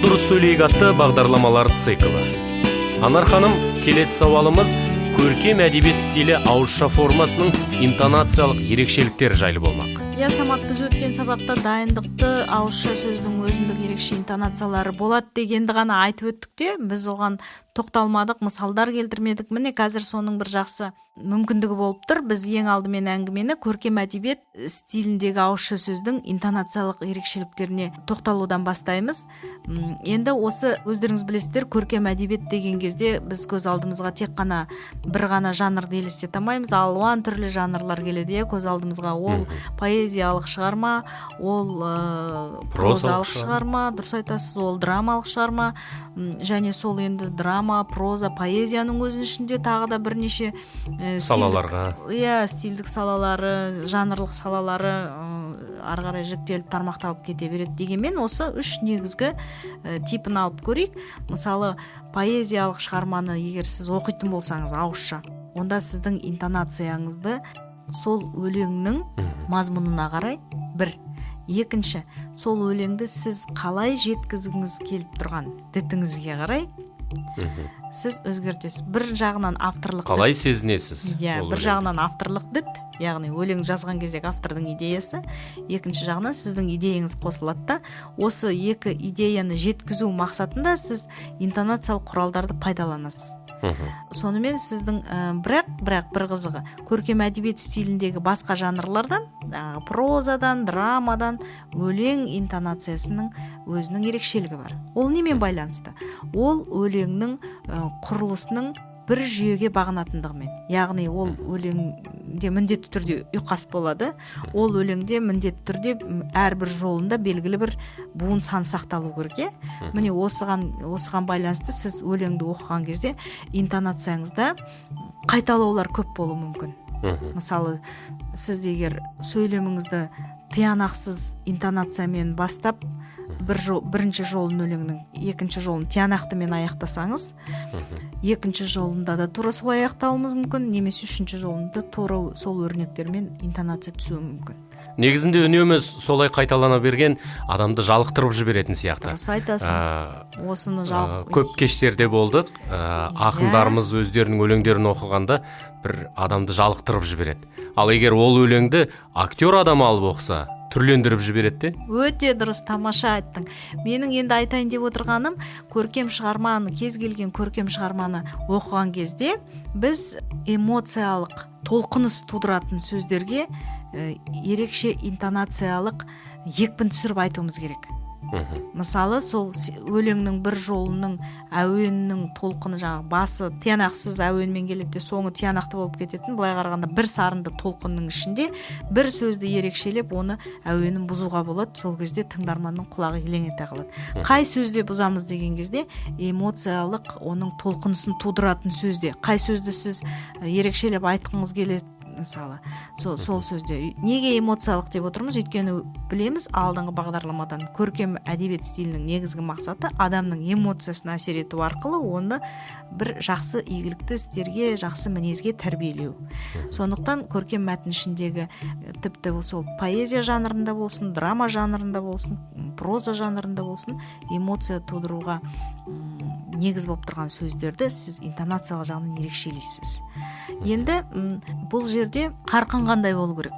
дұрыс сөйлейік атты бағдарламалар циклы. Анар ханым, келесі сауалымыз көркем әдебиет стилі ауызша формасының интонациялық ерекшеліктері жайлы болмақ. Самат, біз өткен сабақта дайындықты ауызша сөздің өзіндік ерекше интонациялары болады дегенді ғана айтып өттік те, біз оған тоқталмадық, мысалдар келтірмедік. Міне қазір соның бір жақсы мүмкіндігі болып тұр. Біз ең алдымен әңгімені көркем әдебиет стиліндегі ауызша сөздің интонациялық ерекшеліктеріне тоқталудан бастаймыз. Енді осы өздеріңіз білесіздер, көркем әдебиет деген кезде біз көз алдымызға тек қана бір ғана жанрды елестете алмаймыз, алуан түрлі жанрлар келеді. Көз алдымызға ол поэзиялық шығарма, ол прозалық шығарма, дұрыс айтасыз, ол драмалық шығарма, және сол енді драма, проза, поэзияның өзінің ішінде тағы да бірнеше салаларға, стильдік салалары, жанрлық салалары ары қарай жіктеліп тармақталып кете береді. Дегенмен осы үш негізгі типін алып көрейік. Мысалы, поэзиялық шығарманы егер сіз оқитын болсаңыз ауызша, онда сіздің интонацияңызды сол өлеңнің мазмұнына қарай бір. Екінші, сол өлеңді сіз қалай жеткізгіңіз келіп тұрған дітіңізге қарай сіз өзгертесіз. Бір жағынан авторлық қалай сезінесіз? Бір жағынан авторлық діт, яғни өлең жазған кездегі автордың идеясы, екінші жағынан сіздің идеяңыз қосылады да, осы екі идеяны жеткізу мақсатында сіз интонациялық құралдарды пайдаланасыз. Сонымен сіздің бірақ бір қызығы, көркем әдебиет стиліндегі басқа жанрлардан, прозадан, драмадан өлең интонациясының өзінің ерекшелігі бар. Ол немен байланысты? Ол өлеңнің құрылысының бір жүйеге бағынатындығымен. Яғни ол өлеңде міндетті түрде ұйқас болады. Ол өлеңде міндетті түрде әрбір жолында белгілі бір буын сан сақталу керек. Міне осыған байланысты сіз өлеңді оқыған кезде интонацияңызда қайталаулар көп болуы мүмкін. Мысалы, сіз егер сөйлеміңізді тиянақсыз интонациямен бастап, бірінші жолын өлеңнің, екінші жолын тиянақтымен аяқтасаңыз, екінші жолында да тура солай аяқтауымыз мүмкін, немесе үшінші жолында тура сол өрнектермен интонация түсуі мүмкін. Негізінде үнемі солай қайталана берген адамды жалықтырып жіберетін сияқты. Дұрыс айтасың. Осыны көп кештерде болдық. Ақындарымыз өздерінің өлеңдерін оқығанда бір адамды жалықтырып жібереді. Ал егер ол өлеңді актер адам алып оқыса, түрлендіріп жібереді. Өте дұрыс, тамаша айттың. Менің енді айтайын деп отырғаным, кез келген көркем шығарманы оқыған кезде біз эмоциялық толқыныс тудыратын сөздерге ерекше интонациялық екпін түсіріп айтуымыз керек. Мысалы, сол өлеңнің бір жолының әуенінің толқыны, басы тиянақсыз әуенмен келеді, соңы тиянақты болып кететін, былай қарағанда бір сарынды толқынның ішінде бір сөзді ерекшелеп, оны әуенін бұзуға болады. Сол кезде тыңдарманның құлағы елең ете қалады. Қай сөзде бұзамыз деген кезде эмоциялық оның толқынысын тудыратын сөзде. Қай сөзді сіз ерекшелеп айтқыңыз келеді, мысалы, сол сөзде. Неге эмоциялық деп отырмыз? Өйткені білеміз, алдыңғы бағдарламадан көркем әдебиет стилінің негізгі мақсаты адамның эмоциясына әсер ету арқылы оны бір жақсы игілікті істерге, жақсы мінезге тәрбиелеу. Сондықтан көркем мәтін ішіндегі тіпті сол поэзия жанрында болсын, драма жанрында болсын, проза жанрында болсын, эмоция тудыруға негіз болып тұрған сөздерді сіз интонациялық жағынан ерекшелейсіз. Енді бұл жерде қарқын қандай болу керек?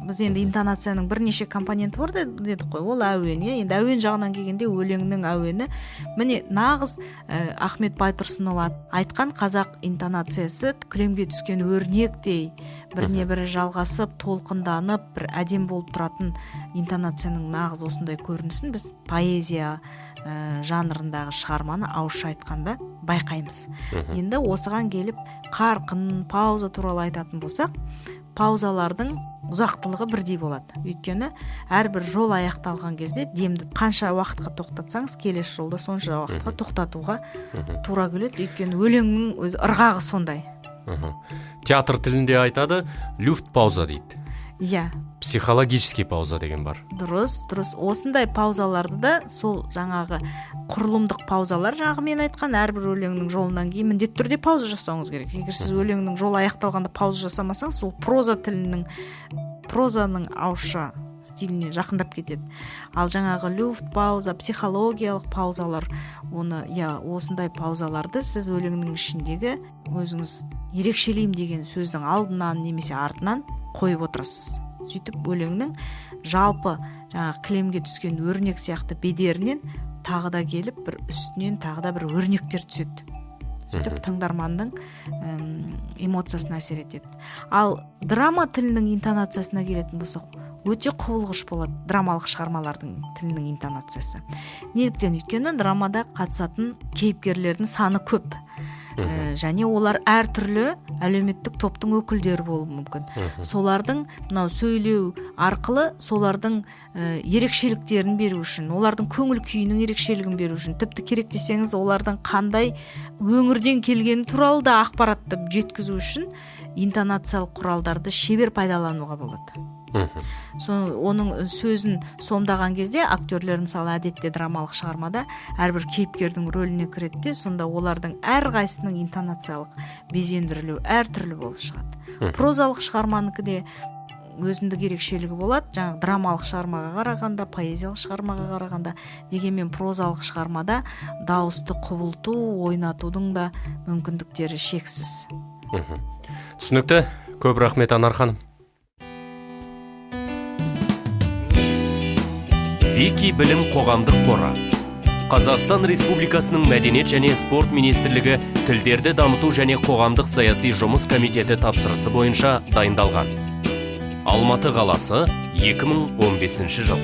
Біз енді интонацияның бірнеше компоненті бар дедік қой, ол әуен. Енді әуен жағынан келгенде өлеңнің әуені, міне нағыз Ахмет Байтұрсынұлы айтқан қазақ интонациясы кілемге түскен өрнектей, біріне бірі жалғасып, толқынданып, бір әдем болып тұратын интонацияның нағыз осындай көрінісін біз поэзия жанрындағы шығарманы ауызша айтқанда байқаймыз. Енді осыған келіп қарқын, пауза туралы айтатын болсақ, паузалардың ұзақтылығы бірдей болады. Өйткені әрбір жол аяқталған кезде демді қанша уақытқа тоқтатсаңыз, келесі жолда сонша уақытқа тоқтатуға тура келеді. Өйткені өлеңнің өз ырғағы сондай. Театр тілінде айтады, люфт пауза дейді. Психологический пауза деген бар. Дұрыс. Осындай паузаларды да сол жаңағы құрылымдық паузалар, жаңағы мен айтқан әрбір өлеңнің жолынан кейін міндетті түрде пауза жасауыңыз керек. Егер сіз өлеңнің жолы аяқталғанда пауза жасамасаңыз, сол прозаның ауызша стиліне жақындап кетеді. Ал жаңағы люфт пауза, психологиялық паузалар, оны осындай паузаларды сіз өлеңнің ішіндегі өзіңіз ерекшелеймін деген сөздің алдынан немесе артынан қойып отырасыз. Сөйтіп өлеңнің жалпы жаңағы кілемге түскен өрнек сияқты бедерінен тағы да келіп бір үстінен тағы да бір өрнектер түседі. Сөйтіп тыңдарманның эмоциясына әсер етеді. Ал драма тілінің интонациясына келетін болсақ, өте құбылғыш болады драмалық шығармалардың тілінің интонациясы. Неліктен? Өйткені драмада қатысатын кейіпкерлердің саны көп. Және олар әртүрлі әлеуметтік топтың өкілдері болуы мүмкін. Солардың мынау сөйлеу арқылы солардың ерекшеліктерін беру үшін, олардың көңіл күйінің ерекшелігін беру үшін, тіпті керек десеңіз олардың қандай өңірден келгені туралы да ақпаратты жеткізу үшін интонациялық құралдарды шебер пайдалануға болады. Оның сөзін сомдаған кезде актерлер мысалы әдетте драмалық шығармада әрбір кейіпкердің рөліне кіреді, сонда олардың әрқайсының интонациялық безендірілуі әртүрлі болып шығады. Прозалық шығарманікі де өзіндік ерекшелігі болады. Жаңағы драмалық шығармаға қарағанда, поэзиялық шығармаға қарағанда, дегенмен прозалық шығармада дауысты құбылту, ойнатудың да мүмкіндіктері шексіз. Түсінікті. Көп рахмет, Анар ханым. Вики білім қоғамдық қоры. Қазақстан Республикасының Мәдениет және спорт министрлігі тілдерді дамыту және қоғамдық саяси жұмыс комитеті тапсырысы бойынша дайындалған. Алматы қаласы, 2015 жыл.